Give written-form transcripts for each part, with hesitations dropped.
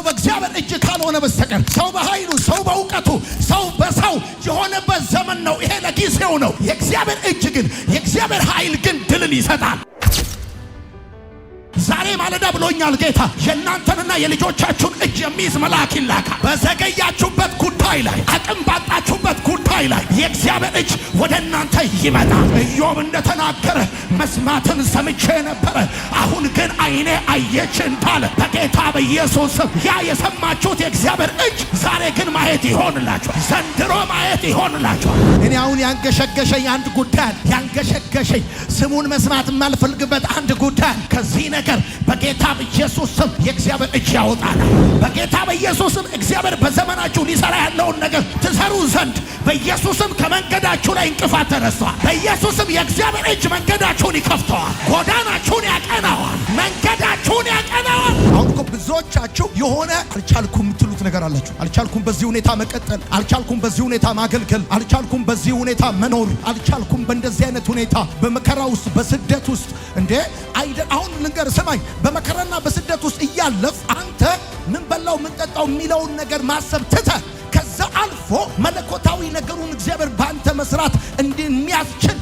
ሰው በእግዚአብሔር እጅ ካልሆነ በስተቀር ሰው በኃይሉ ሰው በእውቀቱ ሰው በሰው የሆነበት ዘመን ነው። ይሄ ለጊዜው ነው። የእግዚአብሔር እጅ ግን የእግዚአብሔር ኃይል ግን ድልን ይሰጣል። ዛሬ ማለዳ ብሎኛል ጌታ የእናንተንና የልጆቻችሁን እጅ የሚይዝ መልአክ ይላካል። በዘገያችሁበት ጉዳይ ላይ አቅም ባጣችሁበት ጉዳይ ላይ የእግዚአብሔር እጅ ወደ እናንተ ይመጣል። ኢዮብ እንደተናገረ መስማትን ሰምቼ ነበረ፣ አሁን ግን ዓይኔ አየች እንዳለ በጌታ በኢየሱስ ስም ያ የሰማችሁት የእግዚአብሔር እጅ ዛሬ ግን ማየት ይሆንላችኋል። ዘንድሮ ማየት ይሆንላችኋል። እኔ አሁን ያንገሸገሸኝ አንድ ጉዳይ ያንገሸገሸኝ ስሙን መስማት የማልፈልግበት አንድ ጉዳይ ከዚህ ነገር በጌታ በኢየሱስ ስም የእግዚአብሔር እጅ ያወጣል። በጌታ በኢየሱስ ስም እግዚአብሔር በዘመናችሁ ሊሰራ ያለውን ነገር ትሰሩ ዘንድ በኢየሱስ ስም ከመንገዳችሁ ላይ እንቅፋት ተነስቷል። በኢየሱስ ስም የእግዚአብሔር እጅ መንገዳችሁን ይከፍተዋል፣ ጎዳናችሁን ያቀናዋል፣ መንገዳችሁን ያቀናዋል። አሁን እኮ ብዙዎቻችሁ የሆነ አልቻልኩም የምትሉት ነገር አላችሁ። አልቻልኩም በዚህ ሁኔታ መቀጠል፣ አልቻልኩም በዚህ ሁኔታ ማገልገል፣ አልቻልኩም በዚህ ሁኔታ መኖር፣ አልቻልኩም በእንደዚህ አይነት ሁኔታ በመከራ ውስጥ በስደት ውስጥ እንዴ አይደል? አሁን ልንገር ሰማይ በመከራና በስደት ውስጥ እያለፍ አንተ ምን በላው ምን ጠጣው የሚለውን ነገር ማሰብ ትተህ ከዛ አልፎ መለኮታዊ ነገሩን እግዚአብሔር ባንተ መስራት እንደሚያስችል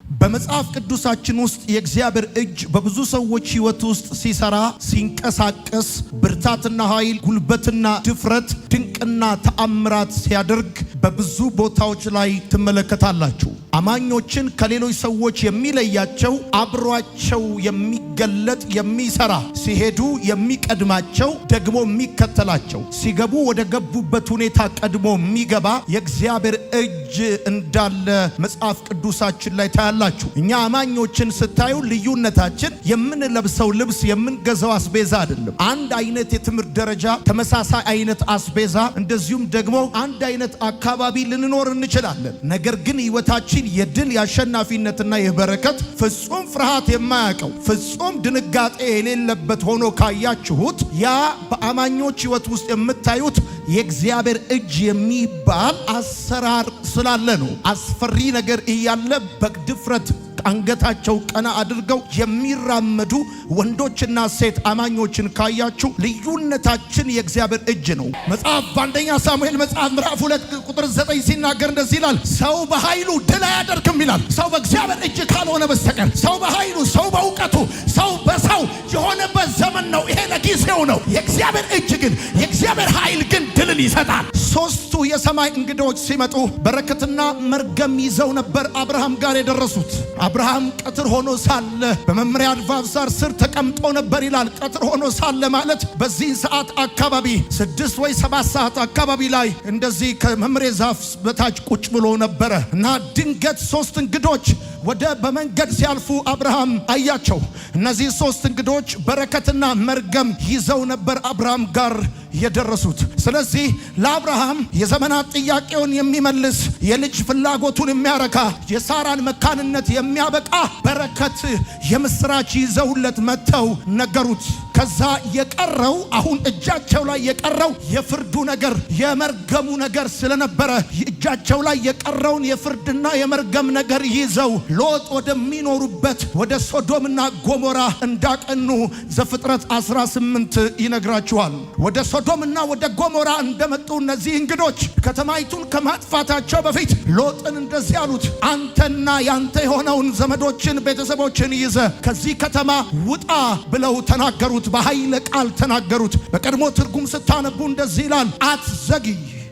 በመጽሐፍ ቅዱሳችን ውስጥ የእግዚአብሔር እጅ በብዙ ሰዎች ሕይወት ውስጥ ሲሰራ ሲንቀሳቀስ ብርታትና ኃይል ጉልበትና ድፍረት ድንቅና ተአምራት ሲያደርግ በብዙ ቦታዎች ላይ ትመለከታላችሁ። አማኞችን ከሌሎች ሰዎች የሚለያቸው አብሯቸው የሚገለጥ የሚሰራ ሲሄዱ የሚቀድማቸው ደግሞ የሚከተላቸው ሲገቡ ወደ ገቡበት ሁኔታ ቀድሞ የሚገባ የእግዚአብሔር እጅ እንዳለ መጽሐፍ ቅዱሳችን ላይ ታያላችሁ። እኛ አማኞችን ስታዩ ልዩነታችን የምንለብሰው ልብስ የምንገዛው አስቤዛ አይደለም። አንድ አይነት የትምህርት ደረጃ ተመሳሳይ አይነት አስቤዛ እንደዚሁም ደግሞ አንድ አይነት አካባቢ ልንኖር እንችላለን። ነገር ግን ሕይወታችን የድል የአሸናፊነትና የበረከት ፍጹም ፍርሃት የማያውቀው ፍጹም ድንጋጤ የሌለበት ሆኖ ካያችሁት ያ በአማኞች ሕይወት ውስጥ የምታዩት የእግዚአብሔር እጅ የሚባል አሰራር ስላለ ነው። አስፈሪ ነገር እያለ በድፍረት አንገታቸው ቀና አድርገው የሚራመዱ ወንዶችና ሴት አማኞችን ካያችሁ ልዩነታችን የእግዚአብሔር እጅ ነው። መጽሐፍ በአንደኛ ሳሙኤል መጽሐፍ ምዕራፍ 2 ቁጥር 9 ሲናገር እንደዚህ ይላል፣ ሰው በኃይሉ ድል አያደርግም ይላል። ሰው በእግዚአብሔር እጅ ካልሆነ በስተቀር ሰው በኃይሉ ሰው በእውቀቱ ሰው በሰው የሆነበት ዘመን ነው። ይሄ ለጊዜው ነው። የእግዚአብሔር እጅ ግን የእግዚአብሔር ኃይል ግን ድልን ይሰጣል። ሶስቱ የሰማይ እንግዶች ሲመጡ በረከትና መርገም ይዘው ነበር አብርሃም ጋር የደረሱት። አብርሃም ቀትር ሆኖ ሳለ በመምሪያ አድባር ስር ተቀምጦ ነበር ይላል። ቀትር ሆኖ ሳለ ማለት በዚህ ሰዓት አካባቢ 6 ወይ 7 ሰዓት አካባቢ ላይ እንደዚህ ከመምሪያ ዛፍ በታች ቁጭ ብሎ ነበረ እና ድንገት 3 እንግዶች ወደ በመንገድ ሲያልፉ አብርሃም አያቸው። እነዚህ 3 እንግዶች በረከትና መርገም ይዘው ነበር አብርሃም ጋር የደረሱት። ስለዚህ ለአብርሃም የዘመናት ጥያቄውን የሚመልስ የልጅ ፍላጎቱን የሚያረካ የሳራን መካንነት የሚያበቃ በረከት የምስራች ይዘውለት መጥተው ነገሩት። ከዛ የቀረው አሁን እጃቸው ላይ የቀረው የፍርዱ ነገር የመርገሙ ነገር ስለነበረ እጃቸው ላይ የቀረውን የፍርድና የመርገም ነገር ይዘው ሎጥ ወደሚኖሩበት ወደ ሶዶምና ጎሞራ እንዳቀኑ ዘፍጥረት 18 ይነግራቸዋል። ወደ ሶዶምና ወደ ጎሞራ እንደመጡ እነዚህ እንግዶች ከተማይቱን ከማጥፋታቸው በፊት ሎጥን እንደዚህ አሉት፣ አንተና ያንተ የሆነውን ዘመዶችን ቤተሰቦችን ይዘ ከዚህ ከተማ ውጣ ብለው ተናገሩት። በኃይለ ቃል ተናገሩት። በቀድሞ ትርጉም ስታነቡ እንደዚህ ይላል፣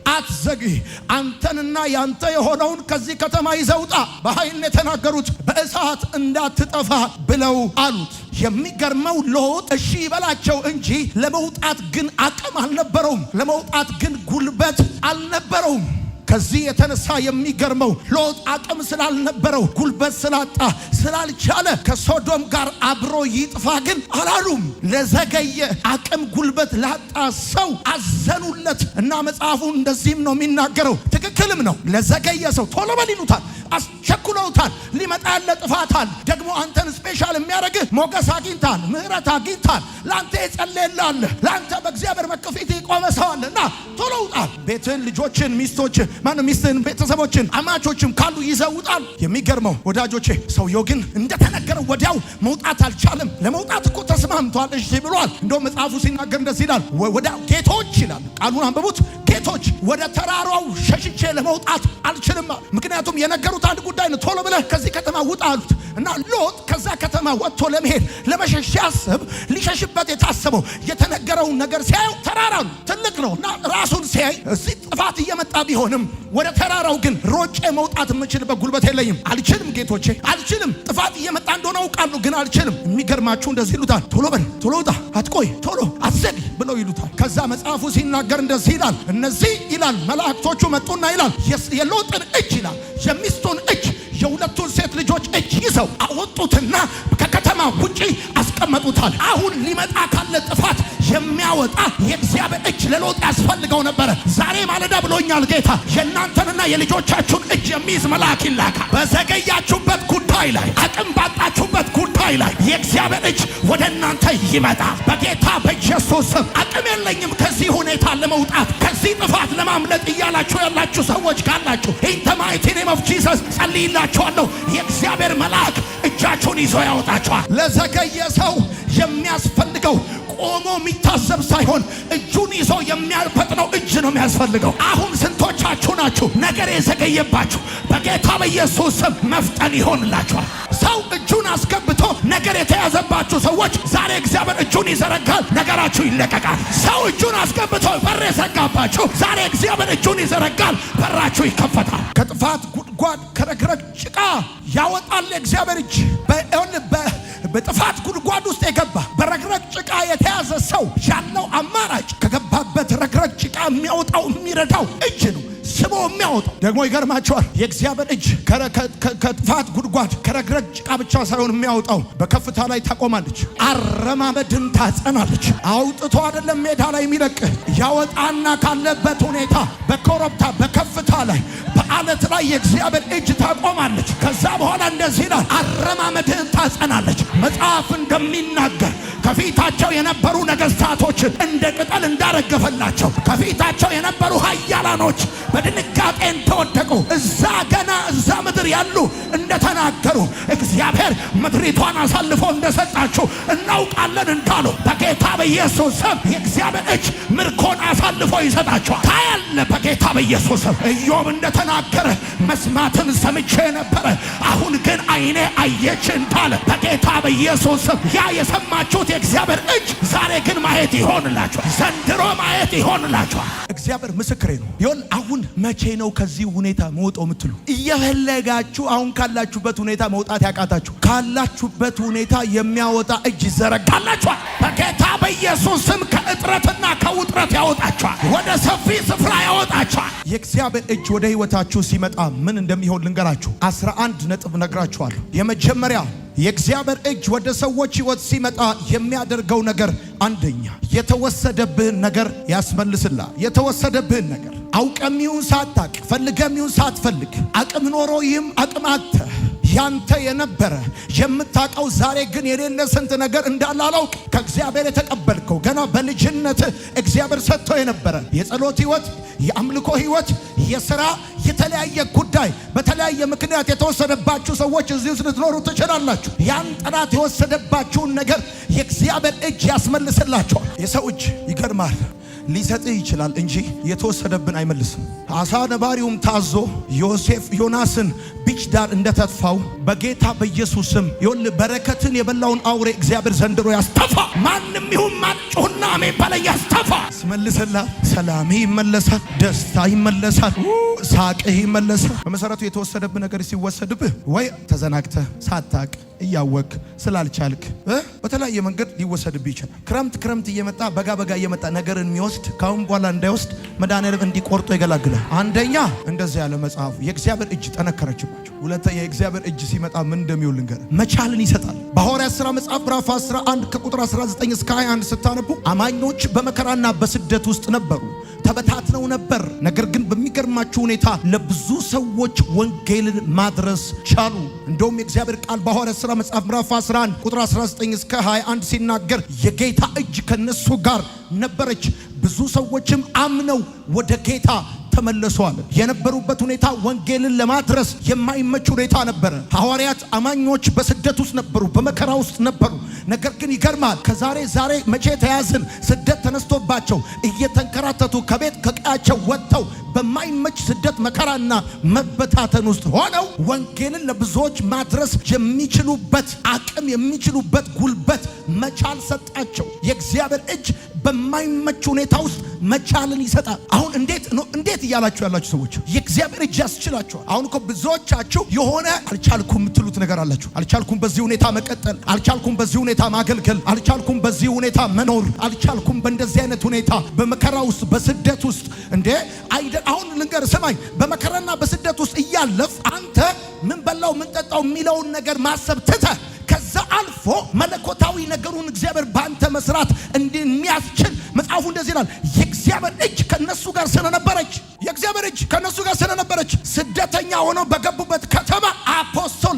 አትዘግይ አንተንና ያንተ የሆነውን ከዚህ ከተማ ይዘህ ውጣ። በኃይል የተናገሩት በእሳት እንዳትጠፋ ብለው አሉት። የሚገርመው ሎጥ እሺ ይበላቸው እንጂ ለመውጣት ግን አቅም አልነበረውም። ለመውጣት ግን ጉልበት አልነበረውም። ከዚህ የተነሳ የሚገርመው ሎጥ አቅም ስላልነበረው ጉልበት ስላጣ ስላልቻለ ከሶዶም ጋር አብሮ ይጥፋ ግን አላሉም። ለዘገየ አቅም ጉልበት ላጣ ሰው አዘኑለት እና መጽሐፉ እንደዚህም ነው የሚናገረው። ትክክልም ነው። ለዘገየ ሰው ቶሎ በል ይሉታል፣ አስቸኩለውታል። ሊመጣ ያለ ጥፋታል። ደግሞ አንተን ስፔሻል የሚያደርግህ ሞገስ አግኝታል፣ ምህረት አግኝታል። ለአንተ የጸለየልህ፣ ለአንተ በእግዚአብሔር መቅፊት የቆመ ሰው አለና ቶሎ ውጣ። ቤትን፣ ልጆችን፣ ሚስቶችን ማነው ሚስትህን፣ ቤተሰቦችን፣ አማቾችም ካሉ ይዘውጣል። የሚገርመው ወዳጆቼ ሰውየው ግን እንደተነገረው ወዲያው መውጣት አልቻለም። ለመውጣት እኮ ተስማምቷል፣ እሺ ብሏል። እንደውም መጽሐፉ ሲናገር እንደዚህ ይላል፣ ወዲያው ጌቶች ይላል፣ ቃሉን አንብቡት። ጌቶች ወደ ተራራው ሸሽቼ ለመውጣት አልችልም፣ ምክንያቱም የነገሩት አንድ ጉዳይ ነው፣ ቶሎ ብለህ ከዚህ ከተማ ውጣ አሉት። እና ሎጥ ከዛ ከተማ ወጥቶ ለመሄድ ለመሸሽ ሲያስብ ሊሸሽበት የታሰበው የተነገረውን ነገር ሲያዩ ተራራው ትልቅ ነው እና ራሱን ሲያይ እዚህ ጥፋት እየመጣ ቢሆንም ወደ ተራራው ግን ሮጬ መውጣት የምችልበት ጉልበት የለኝም፣ አልችልም፣ ጌቶቼ አልችልም፣ ጥፋት እየመጣ እንደሆነ አውቃለሁ ግን አልችልም። የሚገርማችሁ እንደዚህ ይሉታል፣ ቶሎ በል፣ ቶሎ ውጣ፣ አትቆይ፣ ቶሎ አትዘግ ብለው ይሉታል። ከዛ መጽሐፉ ሲናገር እንደዚህ ይላል፣ እነዚህ ይላል መላእክቶቹ መጡና ይላል የሎጥን እጅ ይላል የሚስቱን እጅ የሁለቱን ሴት ልጆች እጅ ይዘው አወጡትና ከከተማ ውጪ አስቀመጡታል። አሁን ሊመጣ ካለ ጥፋት የሚያወጣ የእግዚአብሔር እጅ ለሎጥ ያስፈልገው ነበረ። ዛሬ ማለዳ ብሎኛል ጌታ፣ የእናንተንና የልጆቻችሁን እጅ የሚይዝ መልአክ ይላካል። በዘገያችሁበት ጉዳይ ላይ፣ አቅም ባጣችሁበት ጉዳይ ላይ የእግዚአብሔር እጅ ወደ እናንተ ይመጣል። በጌታ በኢየሱስ ስም አቅም የለኝም ከዚህ ሁኔታ ለመውጣት ከዚህ ጥፋት ለማምለጥ እያላችሁ ያላችሁ ሰዎች ካላችሁ ኢን ዘ ማይቲ ኔም ኦፍ ጂሰስ ጸልይላችኋለሁ። የእግዚአብሔር መልአክ እጃችሁን ይዞ ያወጣችኋል። ለዘገየ ሰው የሚያስፈልገው ቆሞ የሚታሰብ ሳይሆን እጁን ይዞ የሚያልፈጥነው እጅ ነው የሚያስፈልገው። አሁን ስንቶቻችሁ ናችሁ ነገር የዘገየባችሁ? በጌታ በኢየሱስ ስም መፍጠን ይሆንላችኋል። ሰው እጁን አስገብቶ ነገር የተያዘባችሁ ሰዎች ዛሬ እግዚአብሔር እጁን ይዘረጋል፣ ነገራችሁ ይለቀቃል። ሰው እጁን አስገብቶ በር የዘጋባችሁ ዛሬ እግዚአብሔር እጁን ይዘረጋል፣ በራችሁ ይከፈታል። ከጥፋት ጉድጓድ ከረግረግ ጭቃ ያወጣል እግዚአብሔር እጅ። በጥፋት ጉድጓድ ውስጥ የገባ በረግረግ ጭቃ የተያዘ ሰው ያለው አማራጭ ከገባበት ረግረግ ጭቃ የሚያወጣው የሚረዳው እጅ ነው፣ ስቦ የሚያወጣው። ደግሞ ይገርማቸዋል የእግዚአብሔር እጅ ከጥፋት ጉድጓድ ከረግረግ ጭቃ ብቻ ሳይሆን የሚያወጣው በከፍታ ላይ ታቆማለች፣ አረማመድን ታጸናለች። አውጥቶ አይደለም ሜዳ ላይ የሚለቅ ያወጣና ካለበት ሁኔታ በኮረብታ በከፍታ ላይ በአለት ላይ የእግዚአብሔር እጅ ታቆማለች። ከዛ በኋላ እንደዚህ ይላል፣ አረማመድን ታጸናለች። መጽሐፍ እንደሚናገር ከፊታቸው የነበሩ ነገሥታቶችን እንደ ቅጠል እንዳረገፈላቸው ከፊታቸው የነበሩ ኃያላኖች በድንጋጤ እንደወደቁ እዛ ምድር ያሉ እንደተናገሩ እግዚአብሔር ምድሪቷን አሳልፎ እንደሰጣችሁ እናውቃለን እንዳሉ በጌታ በኢየሱስ ስም የእግዚአብሔር እጅ ምርኮን አሳልፎ ይሰጣችኋል። ታያለ በጌታ በኢየሱስ ስም። ኢዮብ እንደተናገረ መስማትን ሰምቼ ነበረ፣ አሁን ግን ዓይኔ አየች እንዳለ በጌታ በኢየሱስ ስም ያ የሰማችሁት የእግዚአብሔር እጅ ዛሬ ግን ማየት ይሆንላችኋል። ዘንድሮ ማየት ይሆንላችኋል። እግዚአብሔር ምስክሬ ነው። ይሁን አሁን መቼ ነው ከዚህ ሁኔታ መውጣው የምትሉ እየፈለጋችሁ አሁን ካላችሁበት ሁኔታ መውጣት ያቃታችሁ ካላችሁበት ሁኔታ የሚያወጣ እጅ ይዘረጋላችኋል። በጌታ በኢየሱስ ስም ከእጥረትና ከውጥረት ያወጣችኋል፣ ወደ ሰፊ ስፍራ ያወጣችኋል። የእግዚአብሔር እጅ ወደ ህይወታችሁ ሲመጣ ምን እንደሚሆን ልንገራችሁ። 11 ነጥብ ነግራችኋለሁ። የመጀመሪያ የእግዚአብሔር እጅ ወደ ሰዎች ህይወት ሲመጣ የሚያደርገው ነገር፣ አንደኛ የተወሰደብህን ነገር ያስመልስልሃል። የተወሰደብህን ነገር አውቀም ይሁን ሳታቅ፣ ፈልገም ይሁን ሳትፈልግ፣ አቅም ኖሮ ይህም አቅም አጥተህ ያንተ የነበረ የምታውቀው ዛሬ ግን የሌለ ስንት ነገር እንዳለ አላውቅ ከእግዚአብሔር የተቀበልከው ገና በልጅነት እግዚአብሔር ሰጥቶ የነበረ የጸሎት ህይወት፣ የአምልኮ ህይወት፣ የሥራ የተለያየ ጉዳይ በተለያየ ምክንያት የተወሰደባችሁ ሰዎች እዚህ ውስጥ ልትኖሩ ትችላላችሁ። ያን ጠላት የወሰደባችሁን ነገር የእግዚአብሔር እጅ ያስመልስላችኋል። የሰው እጅ ይገርማል፣ ሊሰጥህ ይችላል እንጂ የተወሰደብን አይመልስም። አሳ ነባሪውም ታዞ ዮናስን ቢች ዳር እንደተፋው በጌታ በኢየሱስ ስም ይሁን በረከትን የበላውን አውሬ እግዚአብሔር ዘንድሮ ያስተፋ። ማንም ይሁን ማን ጮህና አሜን ባለ ያስተፋ። ይመልስልሃል። ሰላምህ ይመለሳል፣ ደስታ ይመለሳል፣ ሳቅህ ይመለሳል። በመሰረቱ የተወሰደብህ ነገር ሲወሰድብህ ወይ ተዘናግተህ ሳታቅ እያወቅ ስላልቻልክ በተለያየ መንገድ ሊወሰድብህ ይችላል። ክረምት እየመጣ በጋ እየመጣ ነገርን የሚወስድ ካሁን በኋላ እንዳይወስድ መድኃኒዓለም እንዲቆርጦ ይገላግላል። አንደኛ እንደዚህ ያለ መጽሐፉ የእግዚአብሔር እጅ ጠነከረችባቸው። ሁለተኛ የእግዚአብሔር እጅ ሲመጣ ምን እንደሚውል ልንገር፣ መቻልን ይሰጣል። በሐዋርያት ሥራ መጽሐፍ ምዕራፍ 11 ከቁጥር 19 እስከ 21 ስታነቡ አማኞች በመከራና በስደት ውስጥ ነበሩ፣ ተበታትነው ነበር። ነገር ግን በሚገርማችሁ ሁኔታ ለብዙ ሰዎች ወንጌልን ማድረስ ቻሉ። እንደውም የእግዚአብሔር ቃል በሐዋርያት ሥራ መጽሐፍ ምዕራፍ 11 ቁጥር 19 እስከ 21 ሲናገር የጌታ እጅ ከነሱ ጋር ነበረች፣ ብዙ ሰዎችም አምነው ወደ ጌታ ተመለሱ አለ። የነበሩበት ሁኔታ ወንጌልን ለማድረስ የማይመች ሁኔታ ነበረ። ሐዋርያት አማኞች በስደት ውስጥ ነበሩ፣ በመከራ ውስጥ ነበሩ። ነገር ግን ይገርማል። ዛሬ መቼ ተያዝን? ስደት ተነስቶባቸው እየተንከራተቱ ከቤት ከቀያቸው ወጥተው በማይመች ስደት መከራና መበታተን ውስጥ ሆነው ወንጌልን ለብዙዎች ማድረስ የሚችሉበት አቅም የሚችሉበት ጉልበት መቻል ሰጣቸው። የእግዚአብሔር እጅ በማይመች ሁኔታ ውስጥ መቻልን ይሰጣል። አሁን እንዴት እያላችሁ ያላችሁ ሰዎች የእግዚአብሔር እጅ ያስችላችኋል። አሁን እኮ ብዙዎቻችሁ የሆነ አልቻልኩም የምትሉት ነገር አላችሁ። አልቻልኩም በዚህ ሁኔታ መቀጠል፣ አልቻልኩም በዚህ ሁኔታ ማገልገል፣ አልቻልኩም በዚህ ሁኔታ መኖር፣ አልቻልኩም በእንደዚህ አይነት ሁኔታ በመከራ ውስጥ በስደት ውስጥ አሁን ልንገር ስማኝ፣ በመከራና በስደት ውስጥ እያለፍ አንተ ምን በላው ምን ጠጣው የሚለውን ነገር ማሰብ ትተህ ከዛ አልፎ መለኮታዊ ነገሩን እግዚአብሔር ባንተ መስራት እንደሚያስችል መጽሐፉ እንደዚህ ይላል። የእግዚአብሔር እጅ ከነሱ ጋር ስለነበረች ስደተኛ ሆነው በገቡበት ከተማ አፖስቶል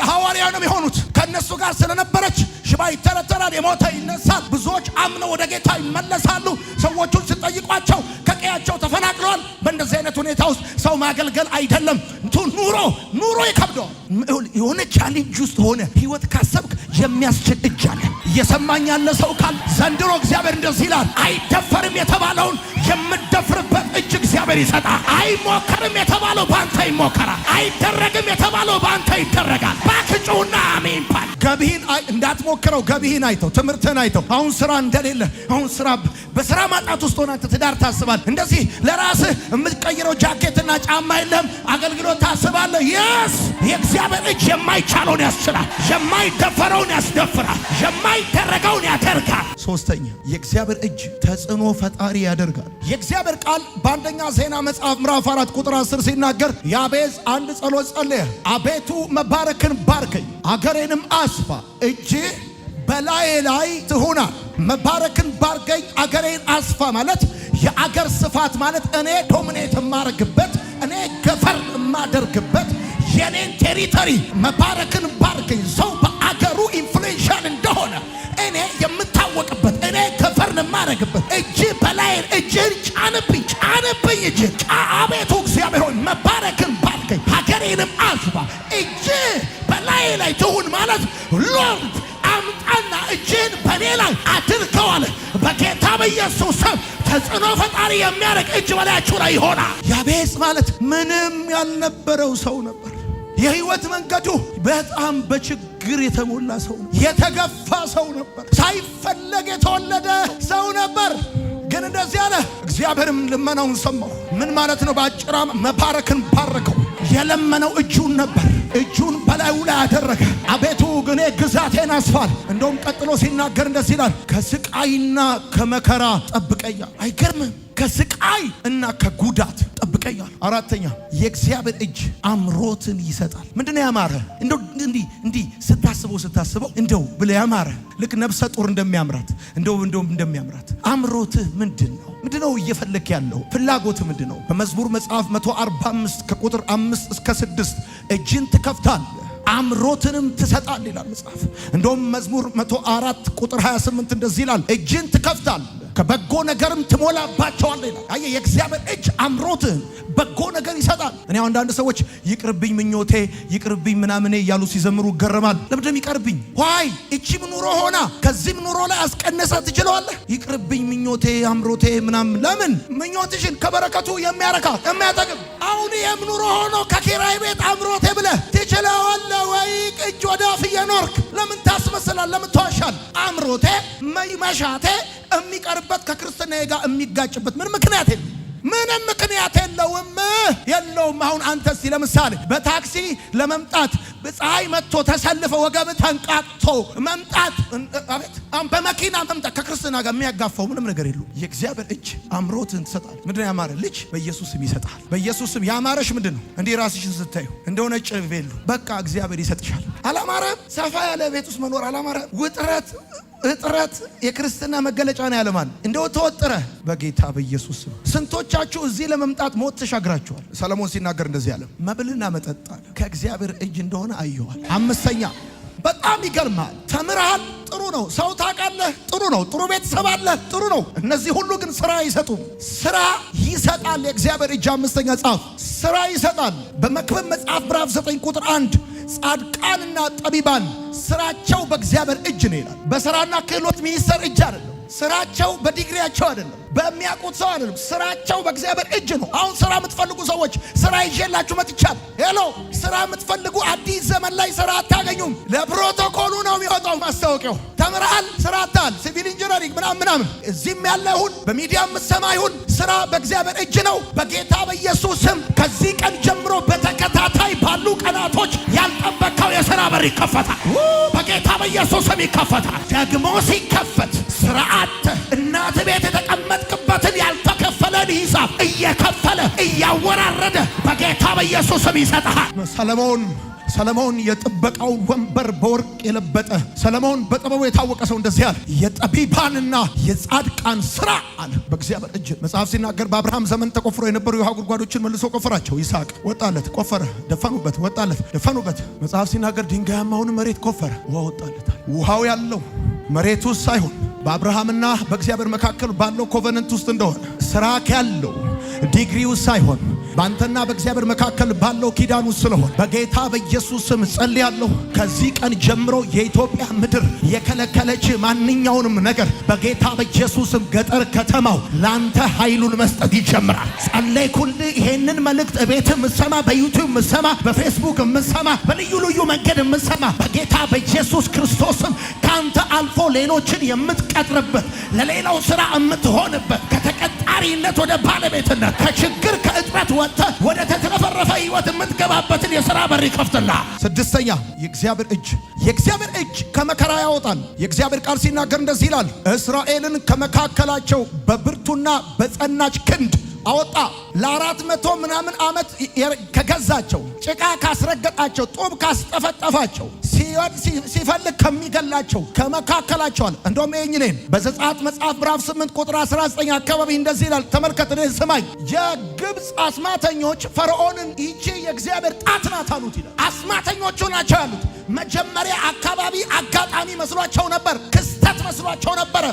ሐዋርያ ነው የሆኑት። ከነሱ ጋር ስለነበረች ሽባ ይተረተራል፣ የሞተ ይነሳል፣ ብዙዎች አምነው ወደ ጌታ ይመለሳሉ። ሰዎቹን ሲጠይቋቸው ከቀያቸው ተፈናቅለዋል። በእንደዚህ አይነት ሁኔታ ውስጥ ሰው ማገልገል አይደለም ኑሮ ይከብደዋል። የሆነ ቻሌንጅ ውስጥ ሆነ ህይወት ካሰብክ የሚያስችል እጅ አለ። እየሰማኝ ያለ ሰው ካል ዘንድሮ እግዚአብሔር እንደዚህ ይላል፣ አይደፈርም የተባለውን የምትደፍርበት እጅ እግዚአብሔር ይሰጣል። አይሞከርም የተባለው ባንተ ይሞከራል። አይደረግም የተባለው ባንተ ይደረጋል። ባክጩና አሜን ባል ገቢህን እንዳትሞክረው ገቢህን አይተው ትምህርትን አይተው አሁን ስራ እንደሌለ አሁን በስራ ማጣት ውስጥ ሆነ አንተ ትዳር ታስባል። እንደዚህ ለራስህ የምትቀይረው ጃኬትና ጫማ የለም አገልግሎት ታስባለህ። የስ የእግዚአብሔር እጅ የማይቻለውን ያስችላል፣ የማይደፈረውን ያስደፍራል፣ የማይደረገውን ያደርጋል። ሶስተኛ የእግዚአብሔር እጅ ተጽዕኖ ፈጣሪ ያደርጋል። የእግዚአብሔር ቃል በአንደኛ ዜና መጽሐፍ ምዕራፍ 4 ቁጥር 10 ሲናገር ያቤዝ አንድ ጸሎት ጸለየ። አቤቱ መባረክን ባርከኝ፣ አገሬንም አስፋ፣ እጅ በላዬ ላይ ትሁናል። መባረክን ባርከኝ፣ አገሬን አስፋ ማለት የአገር ስፋት ማለት እኔ ዶሚኔት የማደርግበት እኔ ገፈር የማደርግበት የኔን ቴሪቶሪ መባረክን ባርከኝ። ሰው በአገሩ ኢንፍሉዌንሻል እንደሆነ እኔ የምታወቅበት እኔ ገፈርን የማደርግበት እጅ በላይ እጅን ጫንብኝ እጅ አቤቱ እግዚአብሔር ሆይ መባረክን ባርከኝ፣ ሀገሬንም አስፋ፣ እጅ በላይ ላይ ትሁን ማለት ሎርድ አምጣና እጅን በኔ ላይ አድርገው አለ። በጌታ በኢየሱስ ስም ተጽዕኖ ፈጣሪ የሚያደርግ እጅ በላያችሁ ላይ ይሆናል። ያቤጽ ማለት ምንም ያልነበረው ሰው ነበር። የህይወት መንገዱ በጣም በችግር የተሞላ ሰው ነበር። የተገፋ ሰው ነበር። ሳይፈለግ የተወለደ ሰው ነበር። ግን እንደዚህ አለ፣ እግዚአብሔርም ልመናውን ሰማው። ምን ማለት ነው? በአጭራ መባረክን ባረከው። የለመነው እጁን ነበር። እጁን በላዩ ላይ አደረገ። አቤቱ ግን ግዛቴን አስፋል። እንደውም ቀጥሎ ሲናገር እንደዚህ ይላል፣ ከስቃይና ከመከራ ጠብቀኛል። አይገርምም? ከስቃይ እና ከጉዳት ጠብቀኛል። አራተኛ የእግዚአብሔር እጅ አምሮትን ይሰጣል። ምንድነው ያማረ? እንደው እንዲህ ስታስበው እንደው ብለህ ያማረ ልክ ነፍሰ ጡር እንደሚያምራት እንደው እንደሚያምራት አምሮትህ ምንድነው እየፈለክ ያለው ፍላጎት ምንድነው? በመዝሙር መጽሐፍ 145 ከቁጥር 5 እስከ 6 እጅን ትከፍታለህ አምሮትንም ትሰጣል ይላል መጽሐፍ። እንደውም መዝሙር 104 ቁጥር 28 እንደዚህ ይላል፣ እጅን ትከፍታለህ ከበጎ ነገርም ትሞላባቸዋለህ ይላል። አየህ፣ የእግዚአብሔር እጅ አምሮትህን በጎ ነገር ይሰጣል። እኔ አንዳንድ ሰዎች ይቅርብኝ ምኞቴ ይቅርብኝ ምናምን እያሉ ሲዘምሩ ገረማል። ለምንድነው ይቅርብኝ? ዋይ እቺም ኑሮ ሆና ከዚህም ኑሮ ላይ አስቀነሳ ትችላለህ። ይቅርብኝ ምኞቴ አምሮቴ ምናምን። ለምን? ምኞትሽን ከበረከቱ የሚያረካ የሚያጠግብ። አሁን ይሄም ኑሮ ሆኖ ከኪራይ ቤት አምሮቴ ብለህ ትችላለህ ወይ? እጅ ወደ አፍ እየኖርክ ለምን ታስመስላለህ? ለምን ተዋሻል? አምሮቴ መሻቴ የሚቀርበት ከክርስትና ጋር የሚጋጭበት ምን ምክንያት የለም? ምንም ምክንያት የለውም። አሁን አንተስ ለምሳሌ በታክሲ ለመምጣት በፀሐይ መጥቶ ተሰልፈ ወገብ ተንቃቅቶ መምጣት፣ አቤት በመኪና መምጣት ከክርስትና ጋር የሚያጋፋው ምንም ነገር የለው። የእግዚአብሔር እጅ አምሮትን ትሰጣል። ምንድነው ያማረ? ልጅ በኢየሱስ ስም ይሰጣል። በኢየሱስ ስም ያማረሽ ምንድነው? እንዲህ ራስሽን ስታዩ እንደሆነ ጭቬሉ በቃ እግዚአብሔር ይሰጥሻል። አላማረም? ሰፋ ያለ ቤት ውስጥ መኖር አላማረም? እጥረት የክርስትና መገለጫ ነው ያለማን እንደው ተወጥረ በጌታ በኢየሱስ ስም። ስንቶቻችሁ እዚህ ለመምጣት ሞት ተሻግራችኋል? ሰለሞን ሲናገር እንደዚህ ያለ መብልና መጠጥ ከእግዚአብሔር እጅ እንደሆነ አየዋል። አምስተኛ በጣም ይገርማል። ተምረሃል፣ ጥሩ ነው። ሰው ታውቃለህ፣ ጥሩ ነው። ጥሩ ቤተሰብ አለ፣ ጥሩ ነው። እነዚህ ሁሉ ግን ስራ አይሰጡም። ስራ ይሰጣል የእግዚአብሔር እጅ። አምስተኛ ጻፍ፣ ስራ ይሰጣል። በመክብብ መጽሐፍ ምዕራፍ 9 ቁጥር 1 ጻድቃንና ጠቢባን ስራቸው በእግዚአብሔር እጅ ነው ይላል። በስራና ክህሎት ሚኒስቴር እጅ አይደለም። ስራቸው በዲግሪያቸው አይደለም፣ በሚያውቁት ሰው አይደለም። ስራቸው በእግዚአብሔር እጅ ነው። አሁን ስራ የምትፈልጉ ሰዎች ስራ ይዤላችሁ መጥቻለሁ። ሄሎ፣ ስራ የምትፈልጉ አዲስ ዘመን ላይ ስራ አታገኙም። ለፕሮቶኮሉ ነው የሚወጣው ማስታወቂያው። ተምረሃል፣ ስራ አታል፣ ሲቪል ኢንጂነሪንግ ምናምን። እዚህም ያለ ይሁን በሚዲያ የምትሰማ ይሁን ስራ በእግዚአብሔር እጅ ነው። በጌታ በኢየሱስ ስም ከዚህ ቀን ጀምሮ በተከታታይ ባሉ ቀናቶች ያልጠበቀው የሥራ በር ይከፈታል። በጌታ በኢየሱስ ስም ይከፈታል። ደግሞ ሲከፈት ስርዓት እናት ቤት የተቀመጥክበትን ያልተከፈለን ሂሳብ እየከፈለ እያወራረደ በጌታ በኢየሱስ ስም ይሰጣል። ሰለሞን የጥበቃውን ወንበር በወርቅ የለበጠ ሰለሞን በጥበቡ የታወቀ ሰው እንደዚህ አለ፣ የጠቢባንና የጻድቃን ስራ አለ በእግዚአብሔር እጅ። መጽሐፍ ሲናገር በአብርሃም ዘመን ተቆፍሮ የነበሩ የውሃ ጉድጓዶችን መልሶ ቆፈራቸው። ይስሐቅ ወጣለት፣ ቆፈረ፣ ደፈኑበት፣ ወጣለት፣ ደፈኑበት። መጽሐፍ ሲናገር ድንጋያማውን መሬት ቆፈረ፣ ውሃ ወጣለታል። ውሃው ያለው መሬቱ ሳይሆን በአብርሃምና በእግዚአብሔር መካከል ባለው ኮቨነንት ውስጥ እንደሆነ ስራ ያለው ዲግሪው ሳይሆን ባንተና በእግዚአብሔር መካከል ባለው ኪዳን ውስጥ ስለሆነ በጌታ በኢየሱስ ስም ጸልያለሁ። ከዚህ ቀን ጀምሮ የኢትዮጵያ ምድር የከለከለች ማንኛውንም ነገር በጌታ በኢየሱስ ስም ገጠር ከተማው ላንተ ኃይሉን መስጠት ይጀምራል። ጸለይኩልህ። ይሄንን መልእክት ቤት የምትሰማ፣ በዩቲዩብ የምትሰማ፣ በፌስቡክ የምትሰማ፣ በልዩ ልዩ መንገድ የምትሰማ በጌታ በኢየሱስ ክርስቶስ ስም ካንተ አልፎ ሌሎችን የምትቀጥርበት፣ ለሌላው ስራ የምትሆንበት፣ ከተቀጣሪነት ወደ ባለቤትነት፣ ከችግር ከእጥረት ወጥተህ ወደ ተትረፈረፈ ህይወት የምትገባበትን የሥራ በር ይከፍትልሃል። ስድስተኛ የእግዚአብሔር እጅ ከመከራ ያወጣል። የእግዚአብሔር ቃል ሲናገር እንደዚህ ይላል፣ እስራኤልን ከመካከላቸው በብርቱና በጸናች ክንድ አወጣ። ለ400 ምናምን ዓመት ከገዛቸው፣ ጭቃ ካስረገጣቸው፣ ጡብ ካስጠፈጠፋቸው፣ ሲፈልግ ከሚገላቸው ከመካከላቸው አለ። እንደውም ይህን በዘጸአት መጽሐፍ ምዕራፍ 8 ቁጥር 19 አካባቢ እንደዚህ ይላል። ተመልከት፣ ስማኝ። የግብፅ አስማተኞች ፈርዖንን ይቺ የእግዚአብሔር ጣት ናት አሉት ይላል። አስማተኞቹ ናቸው ያሉት። መጀመሪያ አካባቢ አጋጣሚ መስሏቸው ነበር፣ ክስተት መስሏቸው ነበረ።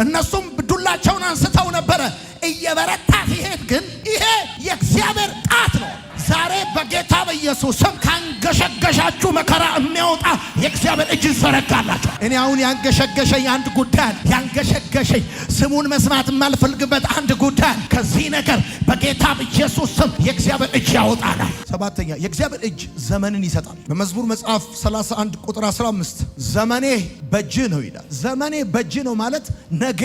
እነሱም ዱላቸውን አንስተው ነበረ። እየበረታ ሲሄድ ግን ይሄ የእግዚአብሔር ጣት ነው። ዛሬ በጌታ በኢየሱስ ስም ካንገሸገሻችሁ መከራ የሚያወጣ የእግዚአብሔር እጅ ይዘረጋላችሁ። እኔ አሁን ያንገሸገሸኝ አንድ ጉዳይ፣ ያንገሸገሸኝ ስሙን መስማት የማልፈልግበት አንድ ጉዳይ፣ ከዚህ ነገር በጌታ በኢየሱስ ስም የእግዚአብሔር እጅ ያወጣናል። ሰባተኛ የእግዚአብሔር እጅ ዘመንን ይሰጣል። በመዝሙር መጽሐፍ 31 ቁጥር 15 ዘመኔ በእጅ ነው ይላል። ዘመኔ በእጅ ነው ማለት ነገ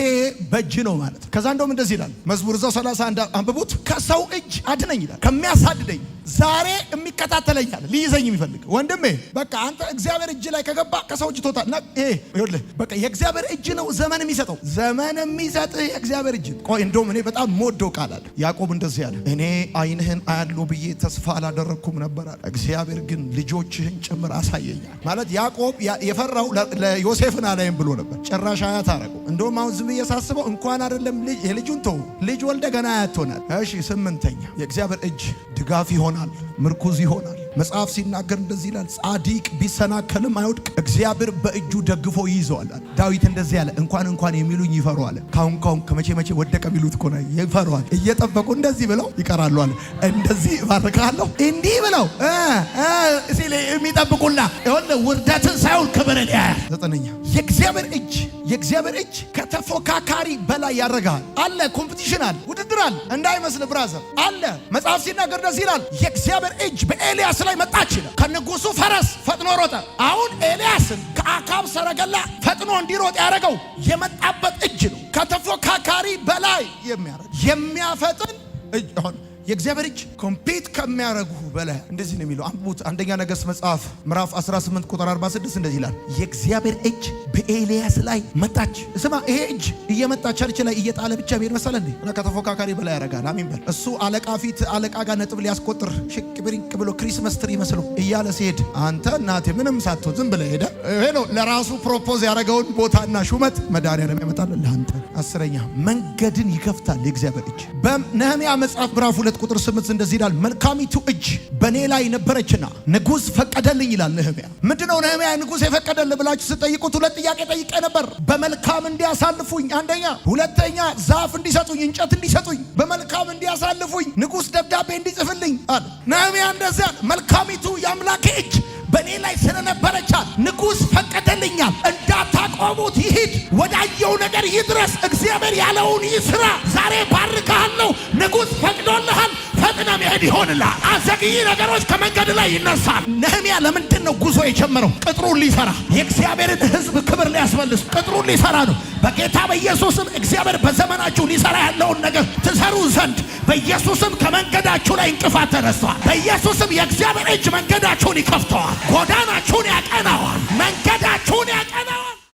በእጅ ነው ማለት። ከዛ እንደውም እንደዚህ ይላል መዝሙር 31 አንብቡት። ከሰው እጅ አድነኝ ይላል፣ ከሚያሳድደኝ ዛሬ የሚከታተለኛል ሊይዘኝ የሚፈልግ ወንድሜ፣ በቃ አንተ እግዚአብሔር እጅ ላይ ከገባ ከሰው እጅ ተወጣ እና ይኸውልህ በቃ የእግዚአብሔር እጅ ነው ዘመን የሚሰጠው። ዘመን የሚሰጥ የእግዚአብሔር እጅ። ቆይ እንደውም እኔ በጣም የምወደው ቃል አለ። ያዕቆብ እንደዚህ አለ፣ እኔ ዓይንህን አያለሁ ብዬ ተስፋ አላደረኩም ነበር አለ፣ እግዚአብሔር ግን ልጆችህን ጭምር አሳየኛል። ማለት ያዕቆብ የፈራው ለዮሴፍን አላይም ብሎ ነበር። ጭራሽ አያት አረገው። እንደውም አሁን ዝም ብዬ ሳስበው እንኳን አይደለም የልጁን ተው፣ ልጅ ወልደ ገና አያት ሆናል። እሺ ስምንተኛ የእግዚአብሔር እጅ ድጋፍ ይሆናል፣ ምርኩዝ ይሆናል። መጽሐፍ ሲናገር እንደዚህ ይላል፣ ጻድቅ ቢሰናከልም አይወድቅ፣ እግዚአብሔር በእጁ ደግፎ ይይዘዋል። ዳዊት እንደዚህ ያለ እንኳን የሚሉኝ ይፈሩዋል። ካሁን ከመቼ ወደቀ ቢሉት እኮ ነው ይፈሩዋል። እየጠበቁ እንደዚህ ብለው ይቀራሉ አለ። እንደዚህ ባርካለሁ እንዲህ ብለው ሲል የሚጠብቁላ ይሁን ውርደትን ሳይሆን ክብርን ያያል። ዘጠነኛ የእግዚአብሔር እጅ ከተፎካካሪ በላይ ያደርጋል። አለ ኮምፒቲሽን አለ፣ ውድድር አለ፣ እንዳይመስል ብራዘር አለ። መጽሐፍ ሲናገር እንደዚህ ይላል፣ የእግዚአብሔር እጅ በኤልያስ ላይ መጣች ይላል። ከንጉሱ ፈረስ ፈጥኖ ሮጠ። አሁን ኤልያስን ከአካብ ሰረገላ ፈጥኖ እንዲሮጥ ያደረገው የመጣበት እጅ ነው። ከተፎካካሪ በላይ የሚያፈጥን እጅ። አሁን የእግዚአብሔር እጅ ኮምፒት ከሚያደርጉ በላይ እንደዚህ ነው የሚለው። አንብቡት። አንደኛ ነገሥት መጽሐፍ ምዕራፍ 18 ቁጥር 46 እንደዚህ ይላል፣ የእግዚአብሔር እጅ በኤልያስ ላይ መጣች። ስማ፣ ይሄ እጅ እየመጣ ቸርች ላይ እየጣለ ብቻ ብሄድ መሰለ እንዴ? ከተፎካካሪ በላይ ያደርጋል። አሜን በል። እሱ አለቃ ፊት አለቃ ጋር ነጥብ ሊያስቆጥር ሽቅ ብሪንቅ ብሎ ክሪስመስ ትሪ መስሎ እያለ ሲሄድ አንተ እናቴ ምንም ሳትሆን ዝም ብለህ ሄደ። ይሄ ነው ለራሱ ፕሮፖዝ ያደረገውን ቦታና ሹመት መድኃኒዓለም ያመጣል ለአንተ። አስረኛ መንገድን ይከፍታል የእግዚአብሔር እጅ። በነህምያ መጽሐፍ ምዕራፍ 2 ቁጥር 8 እንደዚህ ይላል፣ መልካሚቱ እጅ በኔ ላይ ነበረችና ንጉሥ ፈቀደልኝ ይላል ነህምያ። ምንድነው ነህምያ ንጉሥ የፈቀደልህ ብላችሁ ስጠይቁት ሁለት ጥያቄ ጠይቄ ነበር። በመልካም እንዲያሳልፉኝ አንደኛ፣ ሁለተኛ ዛፍ እንዲሰጡኝ፣ እንጨት እንዲሰጡኝ፣ በመልካም እንዲያሳልፉኝ፣ ንጉሥ ደብዳቤ እንዲጽፍልኝ አለ ነህምያ። እንደዚያ መልካሚቱ የአምላኬ እጅ በኔ ላይ ስለነበረቻል ንጉሥ ፈቀደልኛል። እንዳታቆሙት ይሂድ፣ ወዳየው ነገር ይድረስ፣ እግዚአብሔር ያለውን ይስራ። ዛሬ ባርካለሁ፣ ንጉሥ ፈቅዶልሃል፣ ፈጥነ መሄድ ይሆንልሃል። አዘግይ ነገሮች ከመንገድ ላይ ይነሳል። ነህምያ ለምንድን ነው ጉዞ የጀመረው? ቅጥሩን ሊሰራ፣ የእግዚአብሔርን ሕዝብ ክብር ሊያስመልስ ቅጥሩን ሊሰራ ነው። በጌታ በኢየሱስም እግዚአብሔር በዘመናችሁ ሊሰራ ያለውን ነገር ትሰሩ ዘንድ በኢየሱስም ከመንገዳችሁ ላይ እንቅፋት ተነስቷል። በኢየሱስም የእግዚአብሔር እጅ መንገዳችሁን ይከፍተዋል፣ ጎዳናችሁን ያቀናዋል፣ መንገዳችሁን ያቀናዋል።